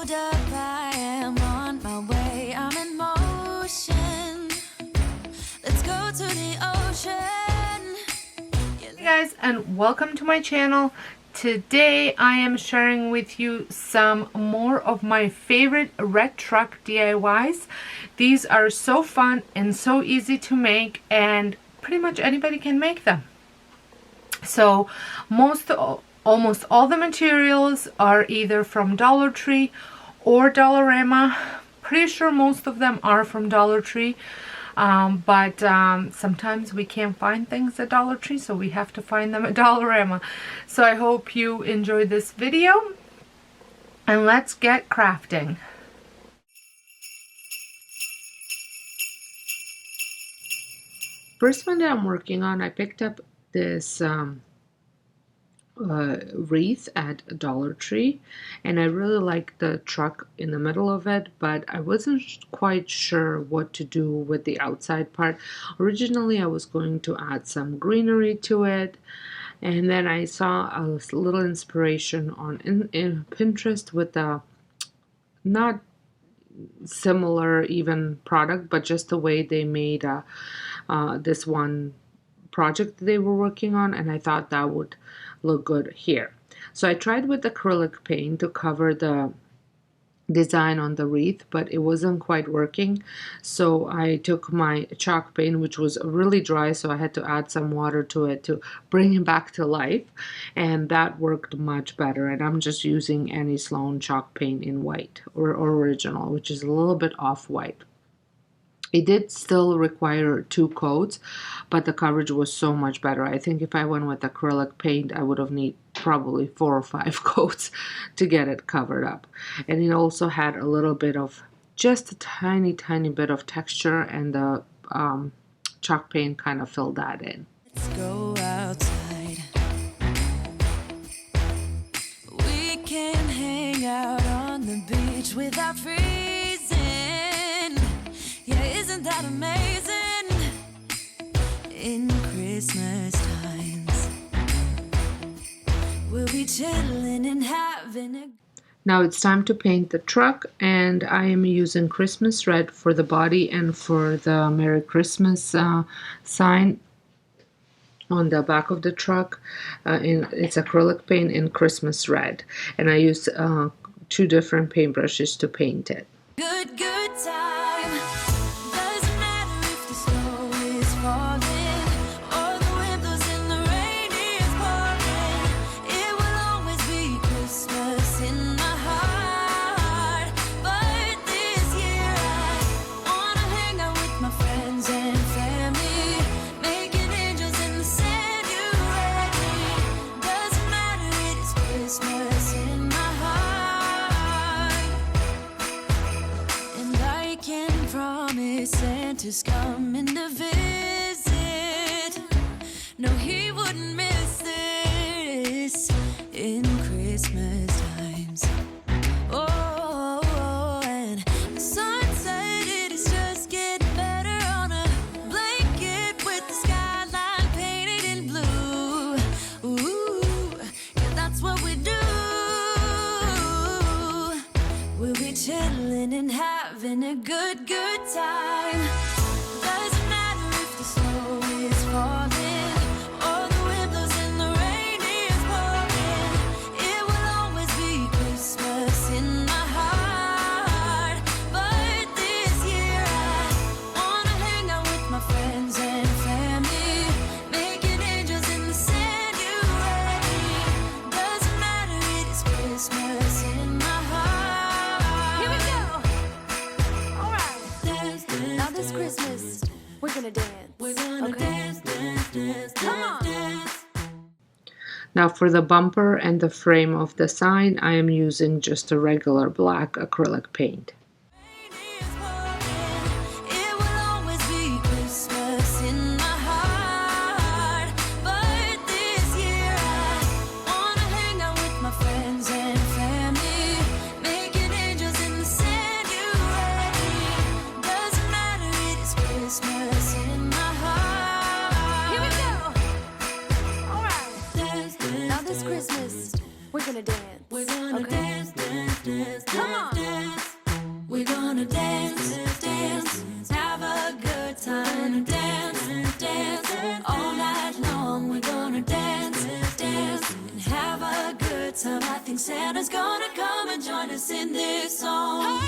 hold up, I am on my way. I'm in motion. Let's go to the ocean. Hey guys, and welcome to my channel. Today I am sharing with you some more of my favorite red truck DIYs. These are so fun and so easy to make, and pretty much anybody can make them. So almost all the materials are either from Dollar Tree or Dollarama. Pretty sure most of them are from Dollar Tree. But sometimes we can't find things at Dollar Tree, so we have to find them at Dollarama. So I hope you enjoyed this video, and let's get crafting. First one that I'm working on, I picked up this wreath at Dollar Tree, and I really like the truck in the middle of it, but I wasn't quite sure what to do with the outside part. Originally I was going to add some greenery to it, and then I saw a little inspiration on in Pinterest with a not similar even product, but just the way they made this one project they were working on, and I thought that would look good here. So I tried with acrylic paint to cover the design on the wreath, but it wasn't quite working. So I took my chalk paint, which was really dry, so I had to add some water to it to bring it back to life, and that worked much better. And I'm just using Annie Sloan chalk paint in white, or original, which is a little bit off-white. It did still require 2 coats, but the coverage was so much better. I think if I went with acrylic paint, I would have needed probably 4 or 5 coats to get it covered up. And it also had a little bit of, just a tiny bit of texture, and the chalk paint kind of filled that in. Let's go outside. We can hang out on the beach without freezing. Yeah, isn't that amazing? In Christmas times, we'll be chilling and having a... Now it's time to paint the truck, and I am using Christmas red for the body and for the Merry Christmas sign on the back of the truck. It's acrylic paint in Christmas red, and I used 2 different paintbrushes to paint it. Good time. Doesn't matter if the snow is falling or the wind blows and the rain is pouring. It will always be Christmas in my heart. But this year I wanna hang out with my friends and family, making angels in the sand. You ready? Doesn't matter, it is Christmas in my heart. And I can promise Santa's coming to visit. No, he wouldn't miss this in Christmas times. Oh, and the sun said it is just getting better on a blanket with the skyline painted in blue. Ooh, yeah, that's what we do. We'll be chilling and having a good time. Doesn't matter if the snow is falling or the wind blows and the rain is pouring. It will always be Christmas in my heart. But this year I wanna hang out with my friends and family, making angels in the sand. You ready? Doesn't matter, it is Christmas in my heart. Here we go. All right. Now this Christmas, we're gonna dance. We're gonna dance. Come on. Now for the bumper and the frame of the sign, I am using just a regular black acrylic paint. It will always be Christmas in my heart. But this year I wanna hang out with my friends and family, making angels in the sand. You ready? Doesn't matter, it is Christmas in my heart. Here we go. All right. Now this Christmas, we're gonna dance. We're gonna dance. Come on. We're gonna dance, dance, have a good time. Dance, dance, all night long. We're gonna dance, dance, and have a good time. I think Santa's gonna come and join us in this song.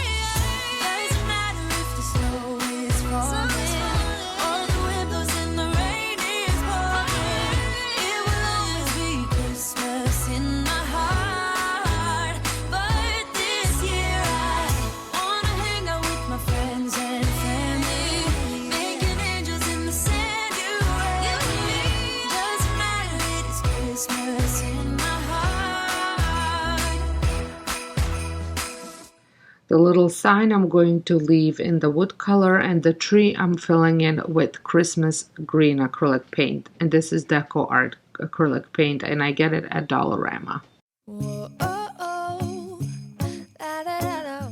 Doesn't matter if the snow is falling or the wind blows and the rain is pouring. It will always be Christmas in my heart. But this year I wanna hang out with my friends and family, making angels in the sanctuary. Doesn't matter, it is Christmas in my heart. The little sign I'm going to leave in the wood color, and the tree I'm filling in with Christmas green acrylic paint. And this is Decor Art acrylic paint, and I get it at Dollarama.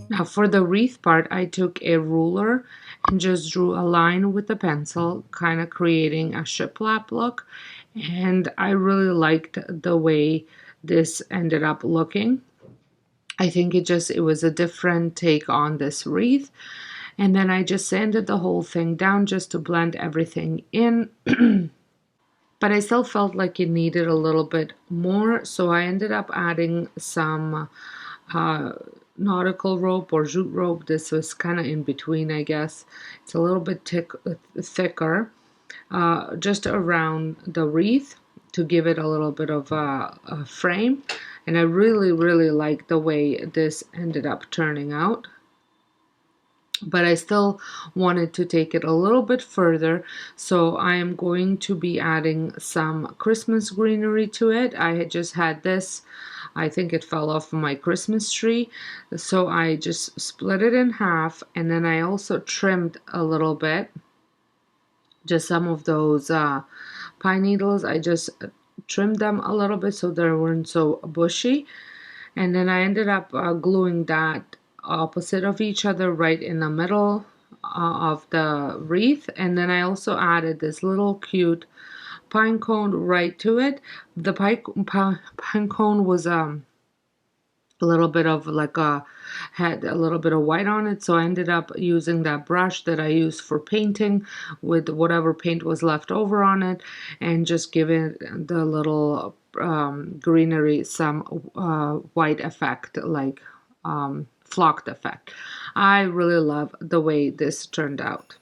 Now for the wreath part, I took a ruler and just drew a line with the pencil, kind of creating a shiplap look. And I really liked the way this ended up looking. I think it was a different take on this wreath. And then I just sanded the whole thing down just to blend everything in. But I still felt like it needed a little bit more, so I ended up adding some nautical rope or jute rope. This was kind of in between, I guess. It's a little bit thicker, just around the wreath to give it a little bit of a frame. And I really, really like the way this ended up turning out. But I still wanted to take it a little bit further, so I am going to be adding some Christmas greenery to it. I had just had this, I think it fell off my Christmas tree, so I just split it in half, and then I also trimmed a little bit, just some of those pine needles. I just trimmed them a little bit so they weren't so bushy, and then I ended up gluing that opposite of each other right in the middle of the wreath. And then I also added this little cute pine cone right to it. The pine cone was a little bit of had a little bit of white on it, so I ended up using that brush that I used for painting with whatever paint was left over on it, and just giving the little greenery some white effect, like flocked effect. I really love the way this turned out.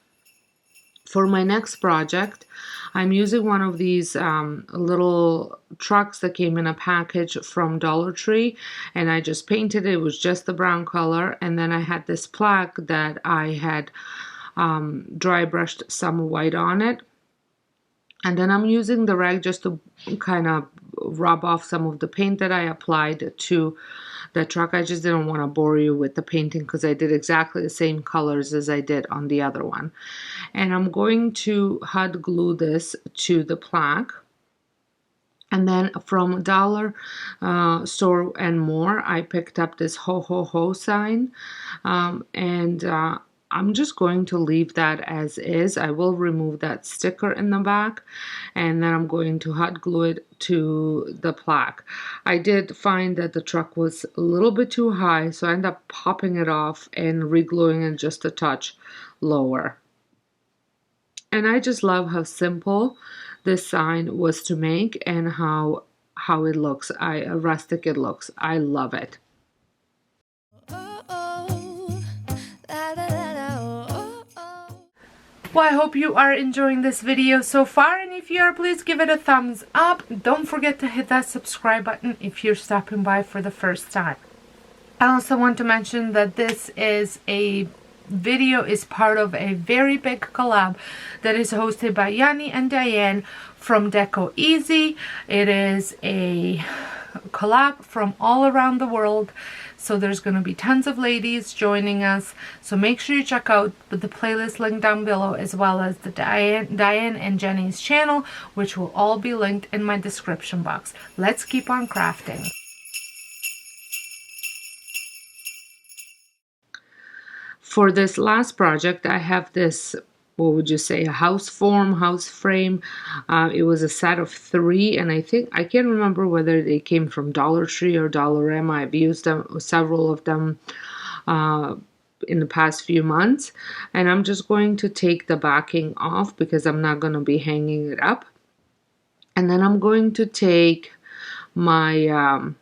For my next project, I'm using one of these little trucks that came in a package from Dollar Tree, and I just painted it. It was just the brown color, and then I had this plaque that I had dry brushed some white on it. And then I'm using the rag just to kind of rub off some of the paint that I applied to the truck. I just didn't want to bore you with the painting because I did exactly the same colors as I did on the other one. And I'm going to hot glue this to the plaque. And then from Dollar Store and More, I picked up this ho ho ho sign, and I'm just going to leave that as is. I will remove that sticker in the back, and then I'm going to hot glue it to the plaque. I did find that the truck was a little bit too high, so I ended up popping it off and re-gluing it just a touch lower. And I just love how simple this sign was to make and how it looks. Rustic it looks. I love it. Well, I hope you are enjoying this video so far, and if you are, please give it a thumbs up. Don't forget to hit that subscribe button if you're stopping by for the first time. I also want to mention that this is video is part of a very big collab that is hosted by Yanni and Diane from DIYS. It is a collab from all around the world, so there's going to be tons of ladies joining us, so make sure you check out the playlist link down below, as well as the Diane and Jenny's channel, which will all be linked in my description box. Let's keep on crafting. For this last project, I have this, what would you say, a house frame. It was a set of 3, and I can't remember whether they came from Dollar Tree or Dollarama. I've used them, several of them in the past few months, and I'm just going to take the backing off because I'm not going to be hanging it up. And then I'm going to take my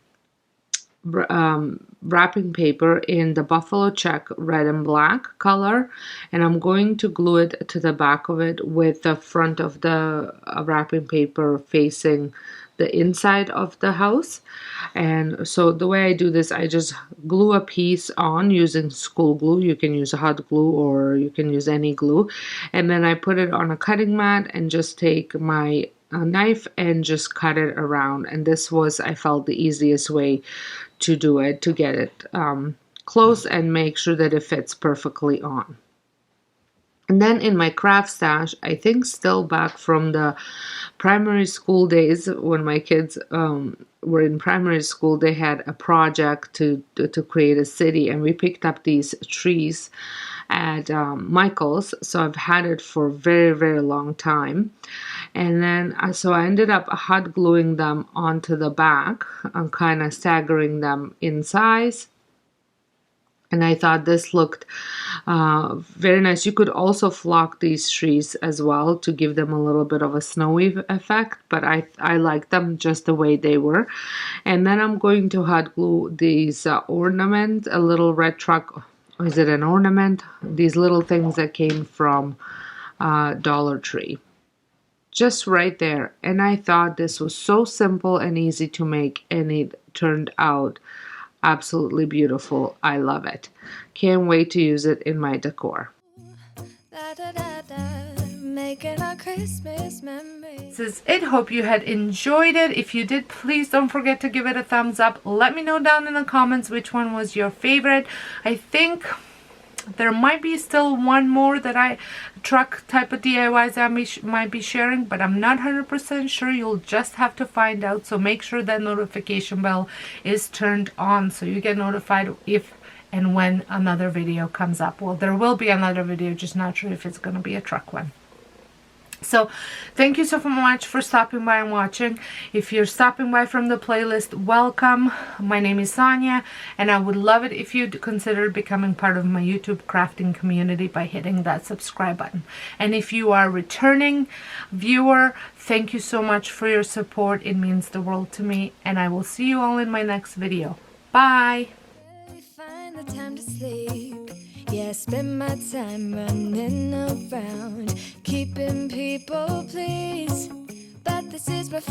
wrapping paper in the buffalo check red and black color, and I'm going to glue it to the back of it with the front of the wrapping paper facing the inside of the house. And so the way I do this, I just glue a piece on using school glue. You can use a hot glue or you can use any glue, and then I put it on a cutting mat and just take my knife and just cut it around. And this was, I felt, the easiest way to do it, to get it close and make sure that it fits perfectly on. And then in my craft stash, I think still back from the primary school days when my kids were in primary school, they had a project to create a city, and we picked up these trees at Michael's. So I've had it for a very, very long time. And then so I ended up hot gluing them onto the back and kind of staggering them in size. And I thought this looked very nice. You could also flock these trees as well to give them a little bit of a snowy effect, but I like them just the way they were. And then I'm going to hot glue these ornament, a little red truck. Is it an ornament? These little things that came from Dollar Tree. Just right there. And I thought this was so simple and easy to make, and it turned out absolutely beautiful. I love it. Can't wait to use it in my decor. Making our Christmas memories. This is it. Hope you had enjoyed it. If you did, please don't forget to give it a thumbs up. Let me know down in the comments which one was your favorite. I think there might be still one more that truck type of DIYs I might be sharing, but I'm not 100% sure. You'll just have to find out. So make sure that notification bell is turned on so you get notified if and when another video comes up. Well, there will be another video, just not sure if it's going to be a truck one. So thank you so much for stopping by and watching. If you're stopping by from the playlist, welcome. My name is Sonja, and I would love it if you'd consider becoming part of my YouTube crafting community by hitting that subscribe button. And if you are a returning viewer, thank you so much for your support. It means the world to me, and I will see you all in my next video. Bye! Find the time to sleep. Yeah, I spend my time running around, keeping people pleased. But this is my